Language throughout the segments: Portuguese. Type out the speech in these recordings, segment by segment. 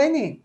Elaine,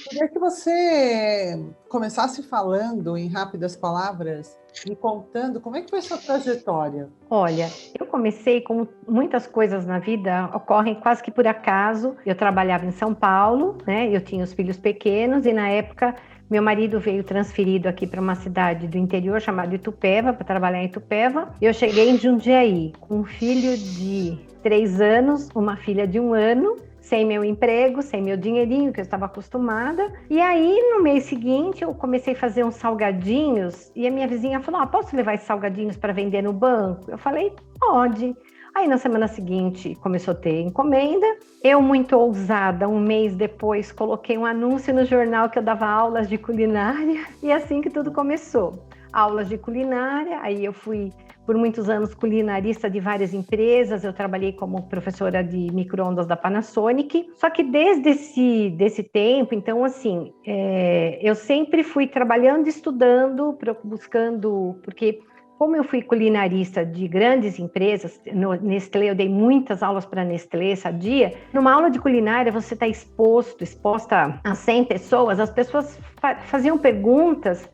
queria que você começasse falando em rápidas palavras e contando como é que foi sua trajetória. Olha, eu comecei, como muitas coisas na vida ocorrem quase que por acaso. Eu trabalhava em São Paulo, né? Eu tinha os filhos pequenos e na época meu marido veio transferido aqui para uma cidade do interior chamada Itupeva, para trabalhar em Itupeva. Eu cheguei em Jundiaí com um filho de 3 anos, uma filha de 1 ano, sem meu emprego, sem meu dinheirinho que eu estava acostumada. E aí, no mês seguinte, eu comecei a fazer uns salgadinhos e a minha vizinha falou, posso levar esses salgadinhos para vender no banco? Eu falei, pode. Aí, na semana seguinte, começou a ter encomenda. Eu, muito ousada, um mês depois, coloquei um anúncio no jornal que eu dava aulas de culinária. E assim que tudo começou. Aulas de culinária, aí eu fui por muitos anos culinarista de várias empresas, eu trabalhei como professora de micro-ondas da Panasonic, só que desde esse tempo, então assim, eu sempre fui trabalhando, estudando, buscando, porque como eu fui culinarista de grandes empresas, no Nestlé, eu dei muitas aulas para Nestlé, Sadia, numa aula de culinária você está exposta a 100 pessoas, as pessoas faziam perguntas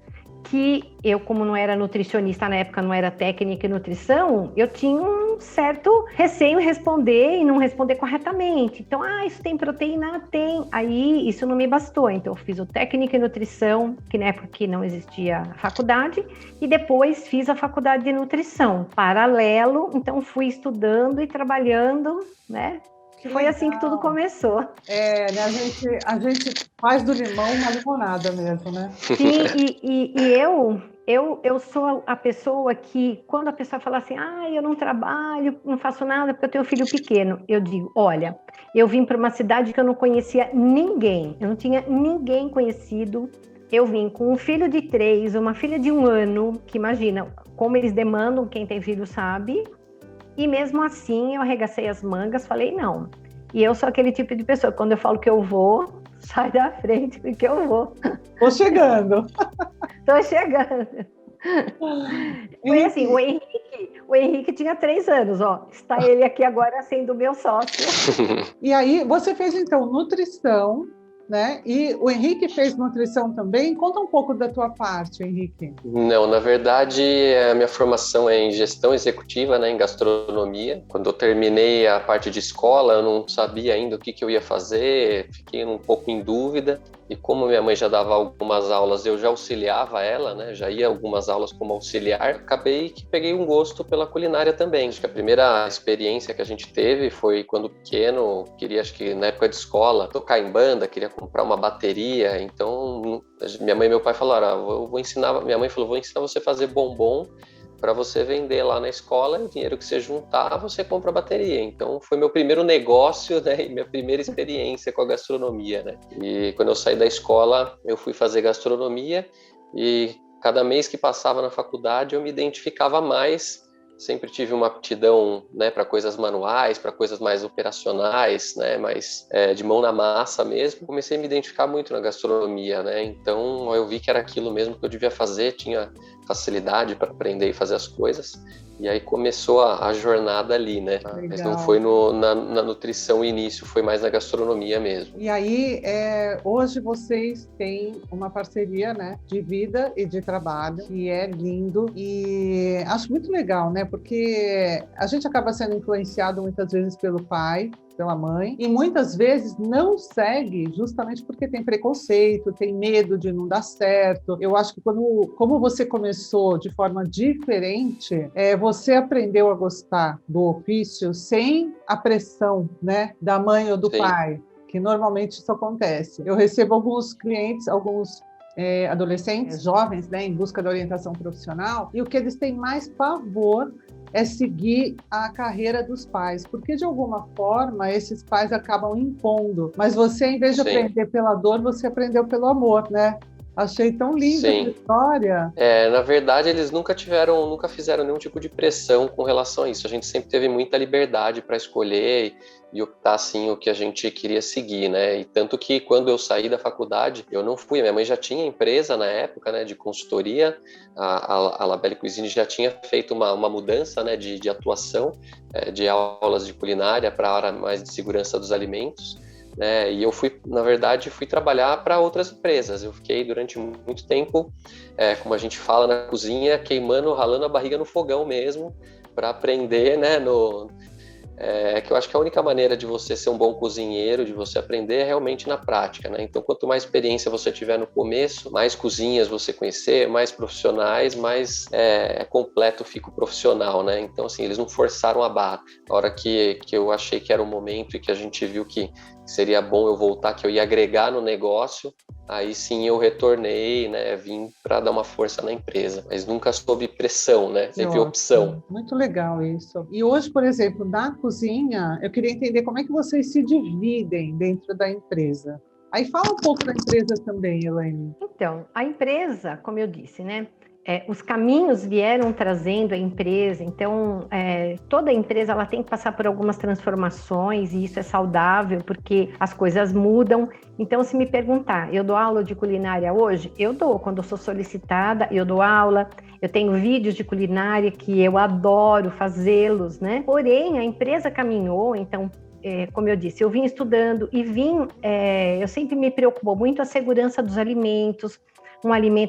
que eu, como não era nutricionista na época, não era técnica em nutrição, eu tinha um certo receio em responder e não responder corretamente. Então, isso tem proteína? Tem. Aí, isso não me bastou. Então, eu fiz o técnico em nutrição, que na época que não existia faculdade, e depois fiz a faculdade de nutrição. Paralelo, então fui estudando e trabalhando, né? Foi assim que tudo começou. Né? A gente faz do limão uma limonada mesmo, né? Sim, e eu sou a pessoa que, quando a pessoa fala assim, eu não trabalho, não faço nada porque eu tenho um filho pequeno, eu digo, olha, eu vim para uma cidade que eu não conhecia ninguém, eu não tinha ninguém conhecido, eu vim com um filho de 3, uma filha de 1 ano, que imagina, como eles demandam, quem tem filho sabe, e mesmo assim eu arregacei as mangas, falei não. E eu sou aquele tipo de pessoa, quando eu falo que eu vou, sai da frente, porque eu vou. Tô chegando. Tô chegando. Foi assim, o Henrique tinha 3 anos, está ele aqui agora sendo meu sócio. E aí, você fez então nutrição, né? E o Henrique fez nutrição também. Conta um pouco da tua parte, Henrique. Não, na verdade, a minha formação é em gestão executiva, né, em gastronomia. Quando eu terminei a parte de escola, eu não sabia ainda o que eu ia fazer, fiquei um pouco em dúvida. E como minha mãe já dava algumas aulas, eu já auxiliava ela, né? Já ia algumas aulas como auxiliar. Acabei que peguei um gosto pela culinária também. Acho que a primeira experiência que a gente teve foi quando pequeno, queria, acho que na época de escola, tocar em banda, queria comprar uma bateria. Então, minha mãe e meu pai falaram, eu vou ensinar, minha mãe falou, vou ensinar você a fazer bombom para você vender lá na escola, o dinheiro que você juntar, você compra a bateria. Então, foi meu primeiro negócio, né, e minha primeira experiência com a gastronomia, né. E quando eu saí da escola, eu fui fazer gastronomia e cada mês que passava na faculdade, eu me identificava mais. Sempre tive uma aptidão, né, para coisas manuais, para coisas mais operacionais, né, mais de mão na massa mesmo. Comecei a me identificar muito na gastronomia, né, então eu vi que era aquilo mesmo que eu devia fazer, tinha facilidade para aprender e fazer as coisas. E aí começou a jornada ali, né? Legal. Mas não foi na nutrição o início, foi mais na gastronomia mesmo. E aí, hoje vocês têm uma parceria, né, de vida e de trabalho, que é lindo. E acho muito legal, né? Porque a gente acaba sendo influenciado muitas vezes pelo pai, pela mãe, e muitas vezes não segue justamente porque tem preconceito, tem medo de não dar certo. Eu acho que como você começou de forma diferente, você aprendeu a gostar do ofício sem a pressão, né, da mãe ou do Sim. pai, que normalmente isso acontece. Eu recebo alguns clientes, alguns adolescentes, jovens, né, em busca da orientação profissional, e o que eles têm mais pavor é seguir a carreira dos pais, porque de alguma forma esses pais acabam impondo, mas você, em vez de aprender pela dor, você aprendeu pelo amor, né? Achei tão linda essa história. Na verdade, eles nunca fizeram nenhum tipo de pressão com relação a isso. A gente sempre teve muita liberdade para escolher e optar, assim, o que a gente queria seguir, né? E tanto que quando eu saí da faculdade, eu não fui. Minha mãe já tinha empresa na época, né, de consultoria. A Labelle Cuisine já tinha feito uma mudança, né, de atuação, de aulas de culinária para a área mais de segurança dos alimentos. E eu na verdade, fui trabalhar para outras empresas. Eu fiquei durante muito tempo, como a gente fala na cozinha, queimando, ralando a barriga no fogão mesmo, para aprender, né, que eu acho que a única maneira de você ser um bom cozinheiro, de você aprender, é realmente na prática, né? Então, quanto mais experiência você tiver no começo, mais cozinhas você conhecer, mais profissionais, mais completo fica o profissional, né? Então, assim, eles não forçaram a barra. A hora que eu achei que era o momento e que a gente viu que seria bom eu voltar, que eu ia agregar no negócio, aí sim eu retornei, né? Vim para dar uma força na empresa, mas nunca sob pressão, né? Sempre opção. Muito legal isso. E hoje, por exemplo, na cozinha, eu queria entender como é que vocês se dividem dentro da empresa. Aí fala um pouco da empresa também, Elaine. Então, a empresa, como eu disse, né? Os caminhos vieram trazendo a empresa, então toda empresa ela tem que passar por algumas transformações e isso é saudável porque as coisas mudam. Então, se me perguntar, eu dou aula de culinária hoje? Eu dou, quando eu sou solicitada, eu dou aula, eu tenho vídeos de culinária que eu adoro fazê-los, né? Porém, a empresa caminhou, então como eu disse, eu vim estudando e eu sempre me preocupou muito a segurança dos alimentos,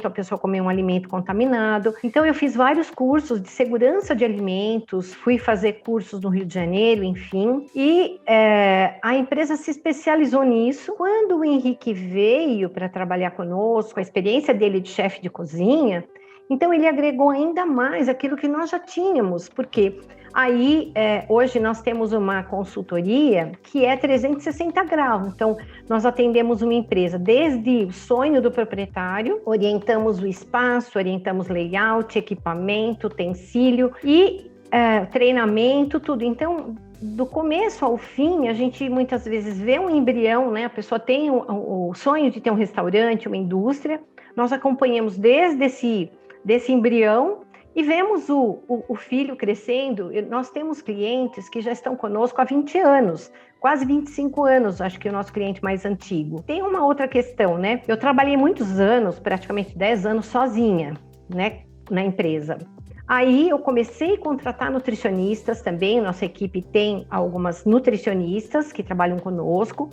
a pessoa comer um alimento contaminado. Então, eu fiz vários cursos de segurança de alimentos, fui fazer cursos no Rio de Janeiro, enfim. E a empresa se especializou nisso. Quando o Henrique veio para trabalhar conosco, a experiência dele de chefe de cozinha, então ele agregou ainda mais aquilo que nós já tínhamos, porque aí hoje nós temos uma consultoria que é 360 graus, então nós atendemos uma empresa desde o sonho do proprietário, orientamos o espaço, orientamos layout, equipamento, utensílio e treinamento, tudo. Então, do começo ao fim, a gente muitas vezes vê um embrião, né? A pessoa tem o sonho de ter um restaurante, uma indústria, nós acompanhamos desde desse embrião e vemos o filho crescendo. Nós temos clientes que já estão conosco há 20 anos, quase 25 anos, acho que é o nosso cliente mais antigo. Tem uma outra questão, né? Eu trabalhei muitos anos, praticamente 10 anos, sozinha, né, na empresa. Aí eu comecei a contratar nutricionistas também, nossa equipe tem algumas nutricionistas que trabalham conosco,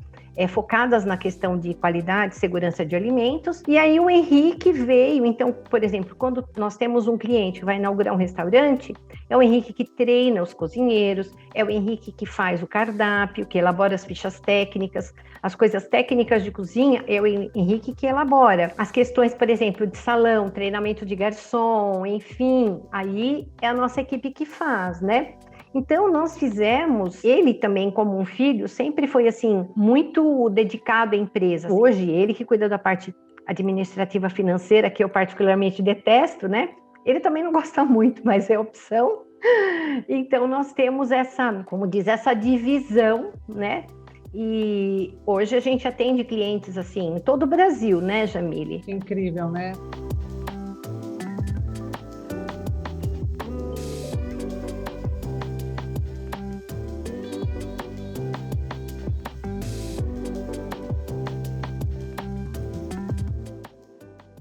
focadas na questão de qualidade e segurança de alimentos. E aí o Henrique veio, então, por exemplo, quando nós temos um cliente que vai inaugurar um restaurante, é o Henrique que treina os cozinheiros, é o Henrique que faz o cardápio, que elabora as fichas técnicas, as coisas técnicas de cozinha, é o Henrique que elabora. As questões, por exemplo, de salão, treinamento de garçom, enfim, aí é a nossa equipe que faz, né? Então, nós fizemos, ele também como um filho, sempre foi assim, muito dedicado à empresa. Hoje, ele que cuida da parte administrativa financeira, que eu particularmente detesto, né? Ele também não gosta muito, mas é opção. Então, nós temos essa divisão, né? E hoje a gente atende clientes assim, em todo o Brasil, né, Jamile? Incrível, né?